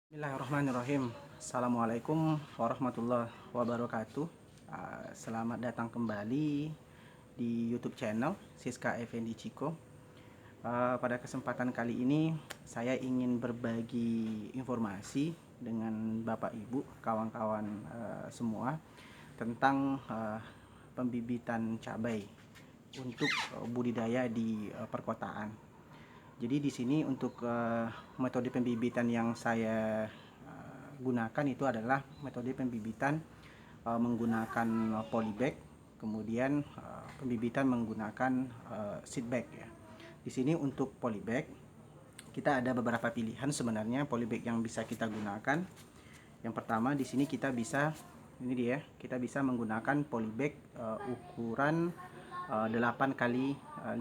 Bismillahirrahmanirrahim. Assalamualaikum warahmatullahi wabarakatuh. Selamat datang kembali di YouTube channel Siska Effendi Ciko. Pada kesempatan kali ini saya ingin berbagi informasi dengan Bapak Ibu, kawan-kawan semua tentang pembibitan cabai untuk budidaya di perkotaan. Jadi di sini untuk metode pembibitan yang saya gunakan itu adalah metode pembibitan menggunakan polybag, kemudian pembibitan menggunakan seed bag ya. Di sini untuk polybag kita ada beberapa pilihan sebenarnya polybag yang bisa kita gunakan. Yang pertama di sini kita bisa kita bisa menggunakan polybag ukuran 8 kali 15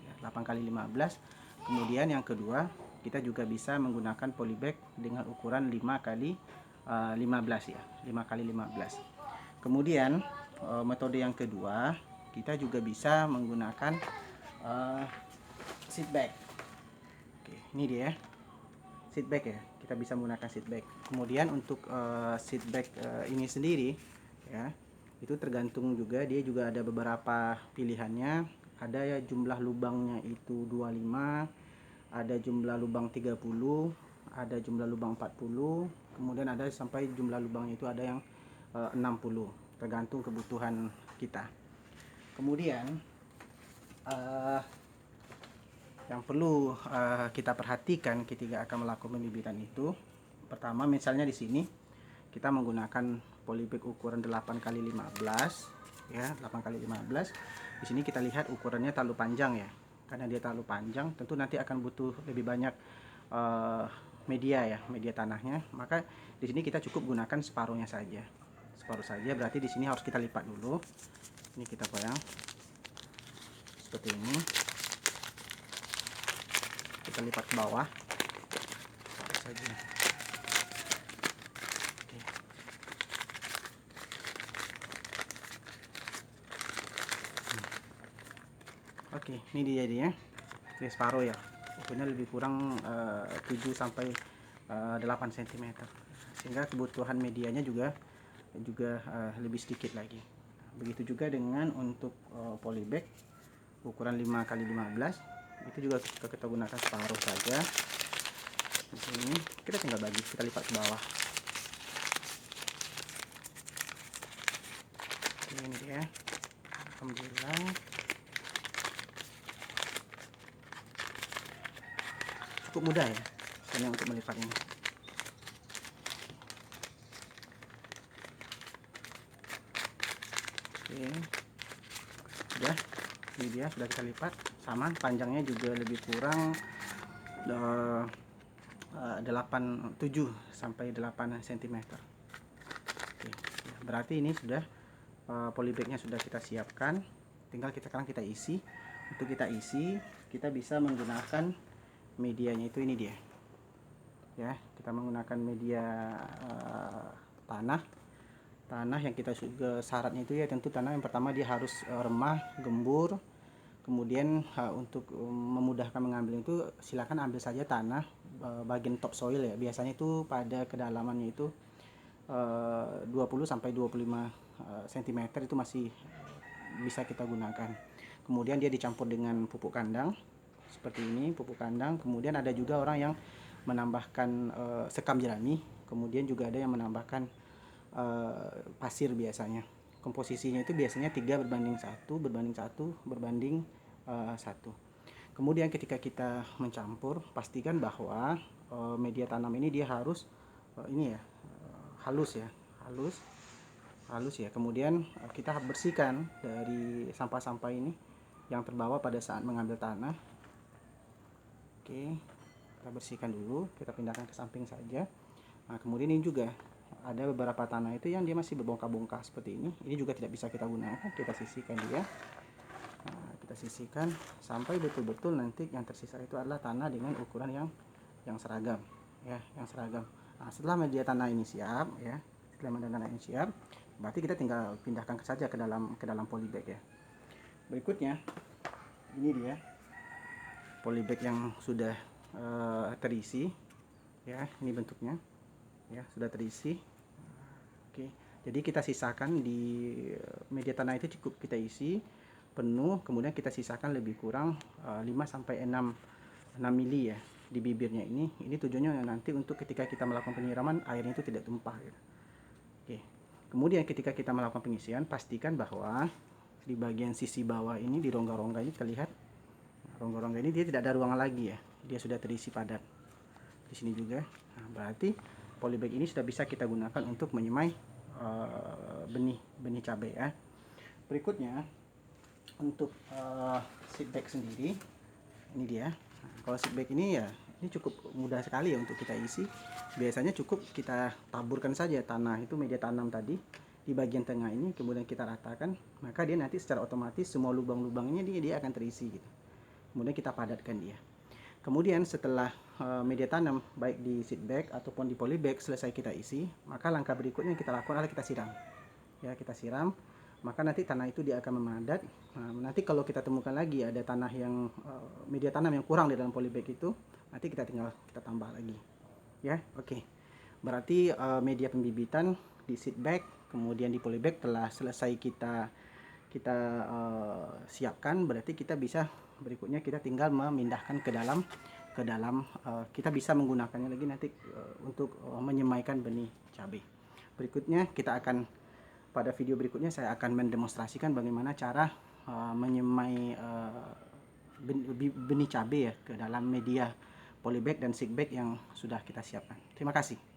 ya, 8 kali 15. Kemudian yang kedua, kita juga bisa menggunakan polybag dengan ukuran 5 kali 15 ya, 5 kali 15. Kemudian metode yang kedua, kita juga bisa menggunakan seed bag. Oke, ini dia seed bag ya. Kita bisa menggunakan seed bag. Kemudian untuk seed bag ini sendiri ya, itu tergantung juga, dia juga ada beberapa pilihannya. Ada ya jumlah lubangnya itu 25, ada jumlah lubang 30, ada jumlah lubang 40, kemudian ada sampai jumlah lubangnya itu ada yang 60, tergantung kebutuhan kita. Kemudian yang perlu kita perhatikan ketika akan melakukan pembibitan itu, pertama misalnya di sini kita menggunakan polybag ukuran 8 kali 15 ya, 8 kali 15. Di sini kita lihat ukurannya terlalu panjang ya. Karena dia terlalu panjang, tentu nanti akan butuh lebih banyak media ya, media tanahnya. Maka di sini kita cukup gunakan separuhnya saja. Separuh saja, berarti di sini harus kita lipat dulu. Ini kita goyang seperti ini. Kita lipat ke bawah. Separuh saja. Oke, ini dia jadinya. Ini separuh ya. Ukurannya lebih kurang 7 sampai 8 cm. Sehingga kebutuhan medianya juga lebih sedikit lagi. Begitu juga dengan untuk polybag ukuran 5 kali 15. Itu juga kita gunakan separuh saja. Di sini kita tinggal bagi, kita lipat ke bawah. Ini dia. Alhamdulillah. Cukup mudah ya hanya untuk melipat ini. Oke, sudah, ini dia sudah kita lipat, sama panjangnya juga lebih kurang 7 sampai 8 cm. Oke, berarti ini sudah polybagnya sudah kita siapkan, tinggal sekarang kita isi. Untuk kita isi, kita bisa menggunakan medianya itu ini dia ya, kita menggunakan media tanah yang kita juga syaratnya itu ya, tentu tanah yang pertama dia harus remah, gembur. Kemudian untuk memudahkan mengambil itu silakan ambil saja tanah bagian top soil ya, biasanya itu pada kedalamannya itu 20 sampai 25 cm itu masih bisa kita gunakan. Kemudian dia dicampur dengan pupuk kandang seperti ini, pupuk kandang. Kemudian ada juga orang yang menambahkan sekam jerami, kemudian juga ada yang menambahkan pasir biasanya. Komposisinya itu biasanya 3 berbanding 1 berbanding 1. Kemudian ketika kita mencampur, pastikan bahwa media tanam ini dia harus halus ya. Kemudian kita bersihkan dari sampah-sampah ini yang terbawa pada saat mengambil tanah. Oke, kita bersihkan dulu, kita pindahkan ke samping saja. Nah, kemudian ini juga ada beberapa tanah itu yang dia masih berbongkah-bongkah seperti ini. Ini juga tidak bisa kita gunakan, kita sisihkan dia. Nah, kita sisihkan sampai betul-betul nanti yang tersisa itu adalah tanah dengan ukuran yang seragam ya, yang seragam. Nah, setelah media tanah ini siap ya, berarti kita tinggal pindahkan saja ke dalam polybag ya. Berikutnya ini dia polybag yang sudah terisi. Ya, ini bentuknya ya, sudah terisi. Oke, jadi kita sisakan di media tanah itu cukup kita isi penuh, kemudian kita sisakan lebih kurang 5 sampai 6 mili ya di bibirnya ini. Ini tujuannya nanti untuk ketika kita melakukan penyiraman airnya itu tidak tumpah gitu. Oke. Kemudian ketika kita melakukan pengisian, pastikan bahwa di bagian sisi bawah ini, di rongga-rongga ini terlihat, rongga-rongga ini dia tidak ada ruangan lagi ya, dia sudah terisi padat. Di sini juga. Nah, berarti polybag ini sudah bisa kita gunakan untuk menyemai benih cabai ya. Berikutnya untuk seed bag sendiri, ini dia. Nah, kalau seed bag ini ya, ini cukup mudah sekali ya untuk kita isi. Biasanya cukup kita taburkan saja tanah itu, media tanam tadi di bagian tengah ini, kemudian kita ratakan, maka dia nanti secara otomatis semua lubang-lubangnya dia akan terisi gitu. Kemudian kita padatkan dia. Kemudian setelah media tanam baik di seed bag ataupun di polybag selesai kita isi, maka langkah berikutnya yang kita lakukan adalah kita siram. Ya, kita siram, maka nanti tanah itu dia akan memadat. Nah, nanti kalau kita temukan lagi ada tanah yang media tanam yang kurang di dalam polybag itu, nanti kita tinggal kita tambah lagi. Ya, oke. Berarti media pembibitan di seed bag kemudian di polybag telah selesai kita siapkan. Berarti kita bisa berikutnya kita tinggal memindahkan ke dalam kita bisa menggunakannya lagi nanti untuk menyemaikan benih cabai. Berikutnya kita akan, pada video berikutnya saya akan mendemonstrasikan bagaimana cara menyemai benih cabai ya ke dalam media polybag dan seed bag yang sudah kita siapkan. Terima kasih.